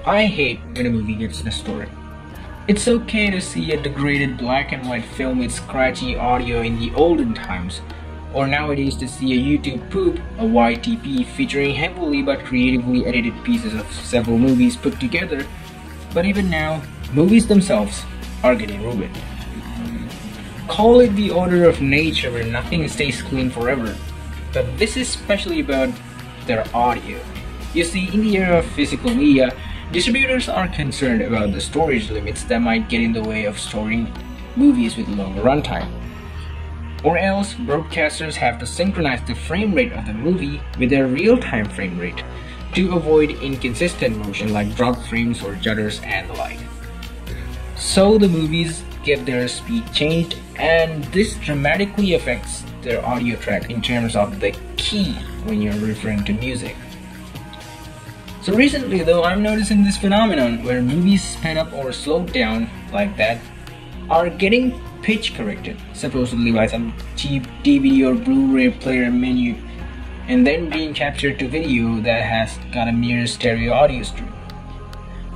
I hate when a movie gets distorted. It's okay to see a degraded black and white film with scratchy audio in the olden times, or nowadays to see a YouTube poop, a YTP featuring heavily but creatively edited pieces of several movies put together, but even now, movies themselves are getting ruined. Call it the order of nature where nothing stays clean forever, but this is especially about their audio. You see, in the era of physical media, distributors are concerned about the storage limits that might get in the way of storing movies with longer runtime. Or else, broadcasters have to synchronize the frame rate of the movie with their real-time frame rate to avoid inconsistent motion like drop frames or judders and the like. So the movies get their speed changed, and this dramatically affects their audio track in terms of the key when you're referring to music. So recently though, I'm noticing this phenomenon where movies sped up or slowed down like that are getting pitch corrected, supposedly by some cheap DVD or Blu-ray player menu, and then being captured to video that has got a mere stereo audio stream.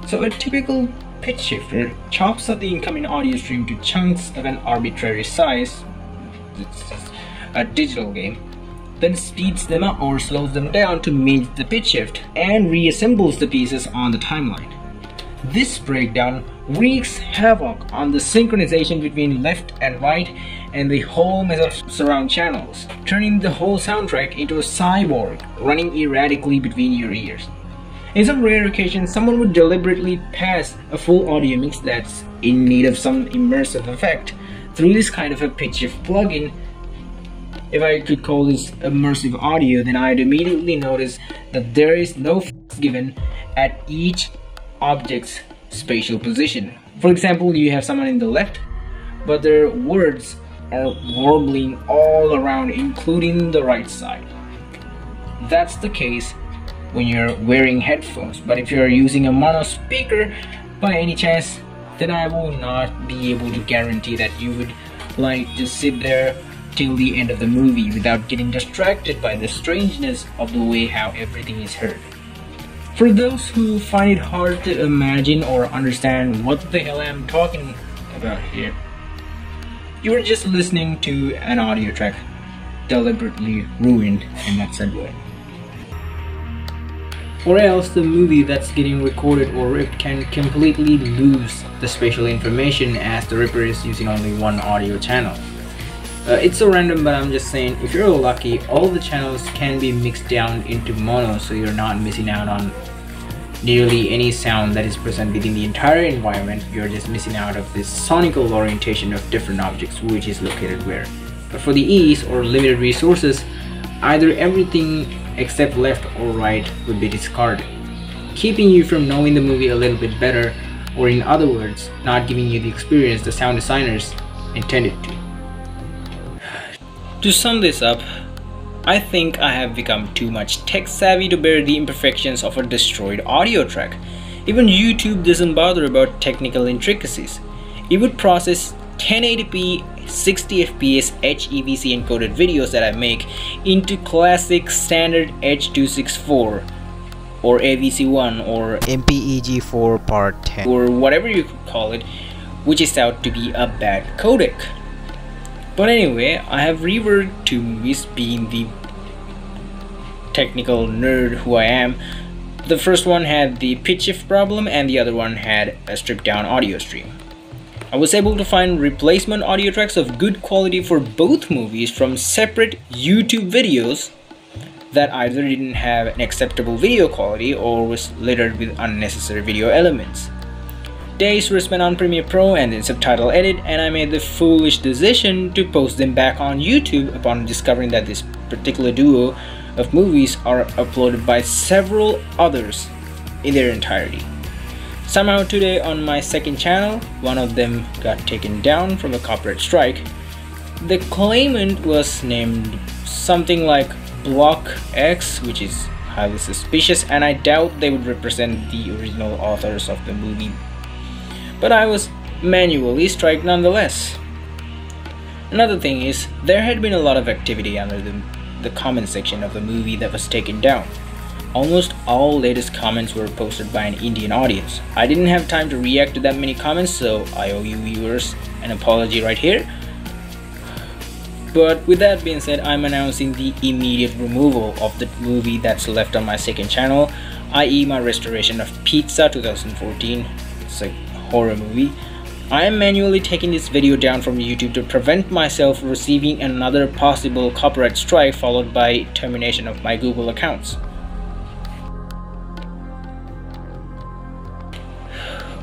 So a typical pitch shifter chops up the incoming audio stream to chunks of an arbitrary size, it's just a digital game, then speeds them up or slows them down to meet the pitch shift and reassembles the pieces on the timeline. This breakdown wreaks havoc on the synchronization between left and right and the whole mess of surround channels, turning the whole soundtrack into a cyborg running erratically between your ears. In some rare occasions, someone would deliberately pass a full audio mix that's in need of some immersive effect through this kind of a pitch shift plugin. If I could call this immersive audio, then I'd immediately notice that there is no f*** given at each object's spatial position. For example, you have someone in the left, but their words are warbling all around, including the right side. That's the case when you're wearing headphones, but if you're using a mono speaker by any chance, then I will not be able to guarantee that you would like to sit there till the end of the movie without getting distracted by the strangeness of the way how everything is heard. For those who find it hard to imagine or understand what the hell I'm talking about here, you are just listening to an audio track deliberately ruined in that said way. Or else the movie that's getting recorded or ripped can completely lose the spatial information as the ripper is using only one audio channel. It's so random, but I'm just saying, if you're lucky, all the channels can be mixed down into mono, so you're not missing out on nearly any sound that is present within the entire environment. You're just missing out of this sonical orientation of different objects, which is located where. But for the ease or limited resources, either everything except left or right would be discarded, keeping you from knowing the movie a little bit better, or in other words, not giving you the experience the sound designers intended to. To sum this up, I think I have become too much tech savvy to bear the imperfections of a destroyed audio track. Even YouTube doesn't bother about technical intricacies. It would process 1080p 60 fps HEVC encoded videos that I make into classic standard H.264 or AVC1 or MPEG-4 part 10 or whatever you could call it, which is out to be a bad codec. But anyway, I have reverted to movies being the technical nerd who I am. The first one had the pitch shift problem and the other one had a stripped down audio stream. I was able to find replacement audio tracks of good quality for both movies from separate YouTube videos that either didn't have an acceptable video quality or was littered with unnecessary video elements. Days were spent on Premiere Pro and then subtitle edit, and I made the foolish decision to post them back on YouTube upon discovering that this particular duo of movies are uploaded by several others in their entirety. Somehow today on my second channel, one of them got taken down from a copyright strike. The claimant was named something like Block X, which is highly suspicious, and I doubt they would represent the original authors of the movie. But I was manually striked nonetheless. Another thing is, there had been a lot of activity under the comment section of the movie that was taken down. Almost all latest comments were posted by an Indian audience. I didn't have time to react to that many comments, so I owe you viewers an apology right here. But with that being said, I'm announcing the immediate removal of the movie that's left on my second channel, i.e. my restoration of Pizza 2014. It's a horror movie. I am manually taking this video down from YouTube to prevent myself receiving another possible copyright strike followed by termination of my Google accounts.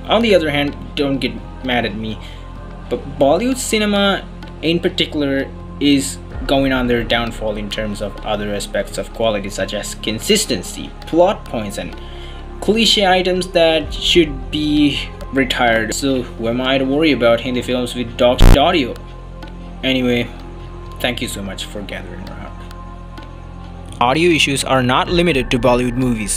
On the other hand, don't get mad at me, but Bollywood cinema in particular is going on their downfall in terms of other aspects of quality such as consistency, plot points, and cliche items that should be retired. So who am I to worry about Hindi films with docked audio? Anyway, thank you so much for gathering around. Audio issues are not limited to Bollywood movies.